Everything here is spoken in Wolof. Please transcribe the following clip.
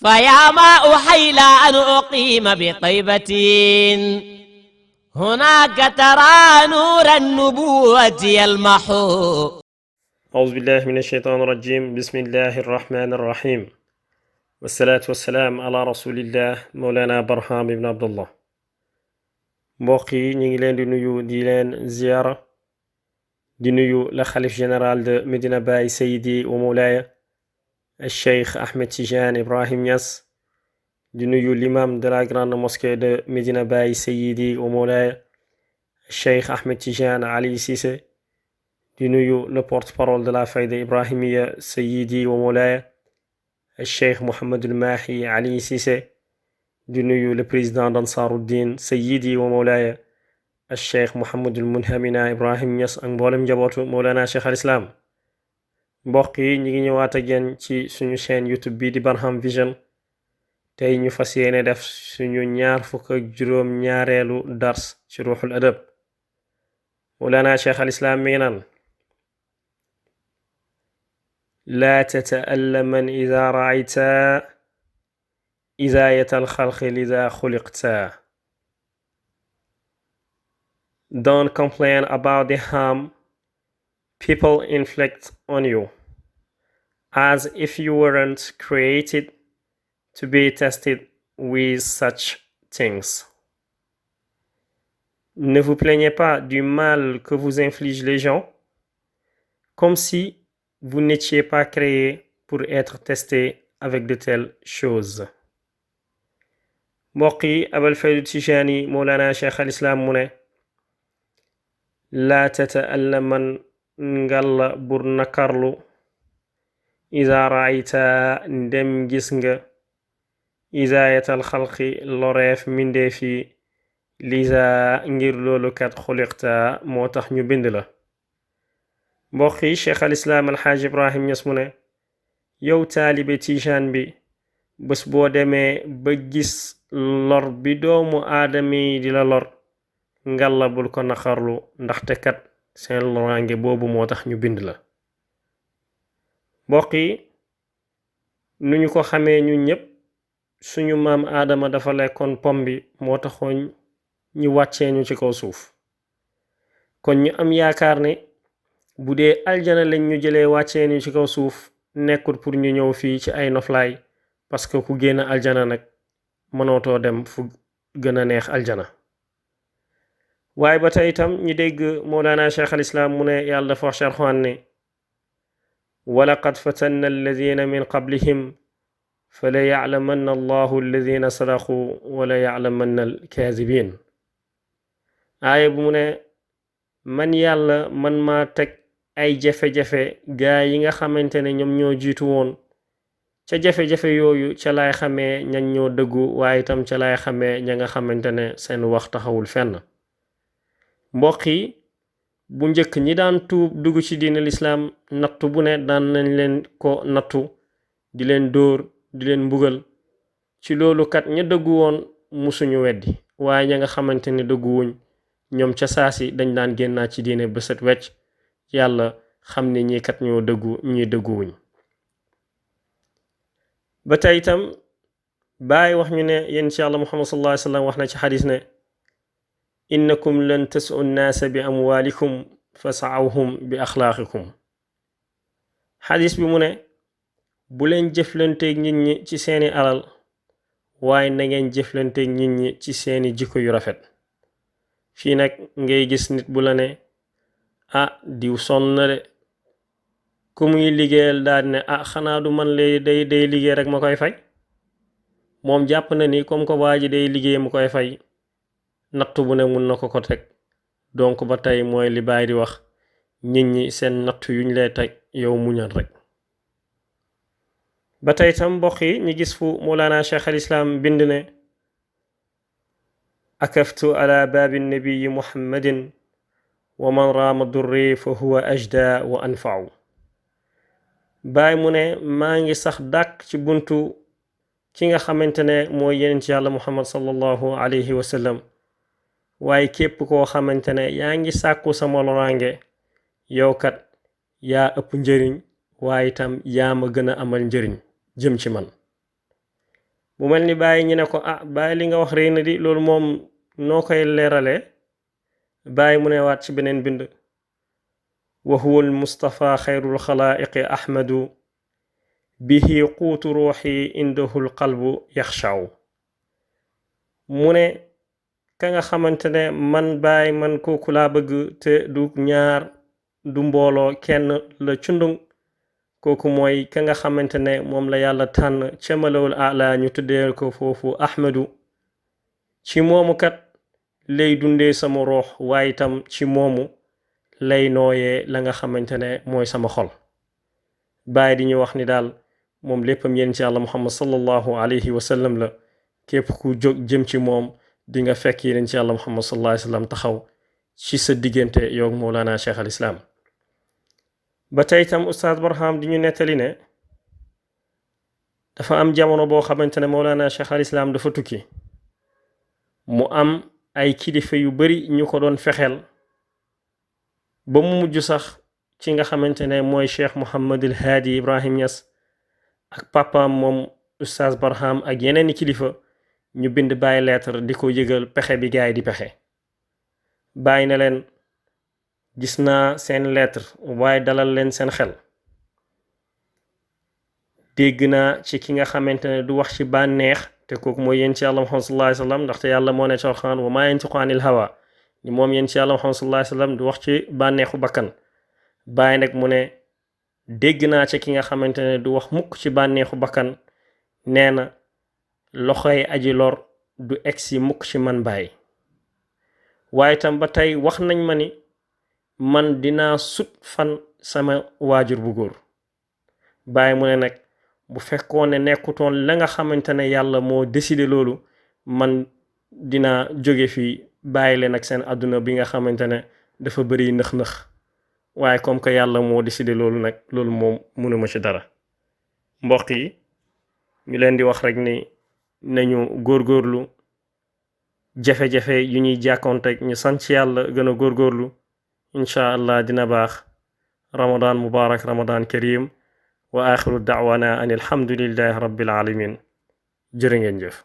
فيا ما أحيل أن أقيم بطيبة هناك ترى نور النبوة يلمح. أعوذ بالله من الشيطان الرجيم. بسم الله الرحمن الرحيم، والصلاة والسلام على رسول الله مولانا برهام بن عبد الله. mbokk yi ñu ngi leen di nuyu di leen ziyaara di nuyu la xalif général de Medina Baye Seydi wa Mawlaaya Cheikh Ahmed Tidiane Ibrahim Niass, di nuyu l'imam de la grande mosquée de Medina Baye Seydi wa Mawlaaya Cheikh Ahmed Tidiane Ali Cissé, di nuyu le porte-parole de la Fayda Ibrahimiya Seydi wa Mawlaaya Cheikh Mouhamadul Mahi Ali Cissé, di nuyu le président d'Ansaruddin Seydi wa Mawlaaya Cheikh Mouhamadul Munhamina Ibrahim Niass ak mboolem njabootu Mawlana Cheikh al Islam. mbokk yi ñu ngi ñëwaat ak yéen ci suñu chaîne YouTube bi di Barham Vision. tey ñu fas yéene def suñu ñaar fukk ak juróom ñaareelu dars ci ruuxul adab. Mawlana Cheikh al Islam mi ngi naan: laa tata'allaman idaa ra'ayta izaayata al-xalqi lidaa xuliqta. Don't complain about the harm people inflict on you, as if you weren't created to be tested with such things. Ne vous plaignez pas du mal que vous infligent les gens, comme si vous n'étiez pas créé pour être testé avec de telles choses. mbokk yi, Abul Fayda Tijaani Mawlana Cheikh al Islam mu ne: laa tata'allaman ngalla bur nakarlu iza raayta ndem gis nga izaayatal xalqi loreef mindee fi lisa ngir loolu kat xuliqta moo tax ñu bind la. mbokk yi, Cheikh al Islam alxaaj Ibrahim Niass mu ne: yow taalibe Tijaan bi, bés boo demee ba gis lor bi doomu aadama yi di la lor, ngalla bul ko naqarlu, ndaxte kat seen loraange boobu moo tax ñu bind la. mbokk yi, nu ñu ko xamee ñun ñépp, suñu maam aadama dafa lekkoon pom bi moo taxoon ñu wàccee ñu ci kaw suuf. kon ñu am yaakaar ne bu dee aljana lañ ñu jëlee wàccee ñu ci kaw suuf, nekkul pour ñu ñëw fii ci ay noflaay, parce que ku génn aljana nag mënootoo dem fu gën a neex aljana. waaye ba tey itam ñi dégg Mawlana Cheikh al Islam mu ne yàlla dafa wax ci Alxuraan ne: walaqad fatanna alladina min qablihim fala ya'lamanna allahu alladina sadaqu wala ya'lamanna alkaazibin. aaya bu mu ne man yàlla man maa teg ay jafe-jafe gaa yi nga xamante ne ñoom ñoo jiitu woon. ca jafe-jafe yooyu ca lay xamee ñan ñoo dëggu, waaye itam ca lay xamee ña nga xamante ne seen wax taxawul fenn. mbokk yi, bu njëkk ñi daan tuub dugg ci diine lislaam, nattu bu ne daan nañ leen ko nattu, di leen dóor, di leen mbugal. ci loolu kat ña dëggu woon musuñu weddi, waaye ña nga xamante ne dëgguwuñ, ñoom ca saasi dañ daan génnaat ci diine ba set wecc. yàlla xam ne ñii kat ñoo dëggu, ñii dëgguwuñ. ba tey itam Baay wax ñu ne yéen ci Yàlla Muhammad sallallahu alayhi wa sallam wax na ci xadis ne: innakum lan tas'u nnaasa bi amwaalikum fas'awhum bi axlaaqikum. xadis bi mu ne bu leen jëflanteeg nit ñi ci seeni alal, waaye na ngeen jëflanteeg nit ñi ci seeni jikko yu rafet. fii nag ngay gis nit bu la ne: diw sonn na de. ku muy liggéeyal daal ne: xanaa du man lay day liggéey rek ma koy fay. moom jàpp na ni comme que waa ji day liggéey mu koy fay, nattu bu ne mun na ko teg. donc ba tey mooy li Baay di wax: nit ñi seen nattu yuñ lay teg, yow muñal rek. ba tey tam mbokk yi, ñu gis fu Mawlana Cheikh al Islam bind ne: akaftu ala baabi nabiyi muhammadin wa man raama durri fa huwa ajda wa anfa'u. Baay mu ne maa ngi sax dàkk ci buntu ki nga xamante ne mooy yeneen ci yàlla Muhammad sallallahu alayhi wa sallam, waaye képp koo xamante ne yaa ngi sàkku sama loraange, yow kat yaa ëpp njëriñ, waaye itam yaa ma gën a amal njëriñ jëm ci man. bu mel ni bàyyi ñu ne ko bàyyi li nga wax rëy na di loolu moom noo koy leeralee bàyyi mu ne waat ci beneen bind wa huwa al mustafa xayrul xalaa'iqi ahmadu bihi quutu ruuxi indahu l qalbu yaxshaw mu ne ka nga xamante ne man bàyyi man kooku laa bëgg te du ñaar du mbooloo kenn la cundung kooku mooy ka nga xamante ne moom la yàlla tànn ca malawul ala ñu tuddee ko foofu ahmadu ci moomu kat lay dundee sama roox waaye itam ci moomu lay nooyee la nga xamante ne mooy sama xol bàyyi di ñu wax ni daal moom léppam yéen ci yàlla muhammad sallallahu alayhi wa sallam la képp ku jóg jëm ci moom di nga fekk yéen ci yàlla muhammad sallallahu alayhi wa sallam taxaw ci sa diggante yow Mawlana Cheikh al Islam ba tey tam Oustaz Barham di ñu nettali ne dafa am jamono boo xamante ne Mawlana Cheikh al Islam dafa tukki mu am ay kilifa yu bari ñu ko doon fexeel ba mu mujj sax ci nga xamante ne mooy Cheikh Mouhamadul Haadi Ibrahim Niass ak papaam moom Oustaz Barham ak yeneeni kilifa ñu bind bàyyi lettre di ko yëgal pexe bi gaay di pexe bàyyi na leen gis naa seen lettre waaye dalal leen seen xel dégg naa ci ki nga xamante ne du wax ci bànneex te kooku mooy yéen ci yàlla Muhammad sallallahu alayhi wasallam ndaxte yàlla moo ne ci Alxuraan wa maa yantiqu anil hawa ni moom yéen ci yàlla Muhammad sallallahu alayhi wasallam du wax ci bànneexu bakkan bàyyi nag mu ne dégg naa ci ki nga xamante ne du wax mukk ci bànneexu bakkan nee na loxoy aji lor du egsi mukk ci man bàyyi waaye tam ba tey wax nañ ma ni man dinaa sut fan sama waajur bu góor bàyyi mu ne nag bu fekkoon ne nekkutoon la nga xamante ne yàlla moo décidé loolu man dinaa jóge fii bàyyi leen ak seen àdduna bi nga xamante ne dafa bëri nëx-nëx waaye comme que yàlla moo décidé loolu nag loolu moom mënuma ci dara mbokk yi ñu leen di wax rek ni nañu góorgóorlu jafe-jafe yu ñuy jàkkoonte ñu sant yàlla gën a góorgóorlu incha allah dina baax ramadan mubarak ramadan karim wa axiru daawana an alhamdulillahi rabbil alamin jërë ngeen jëf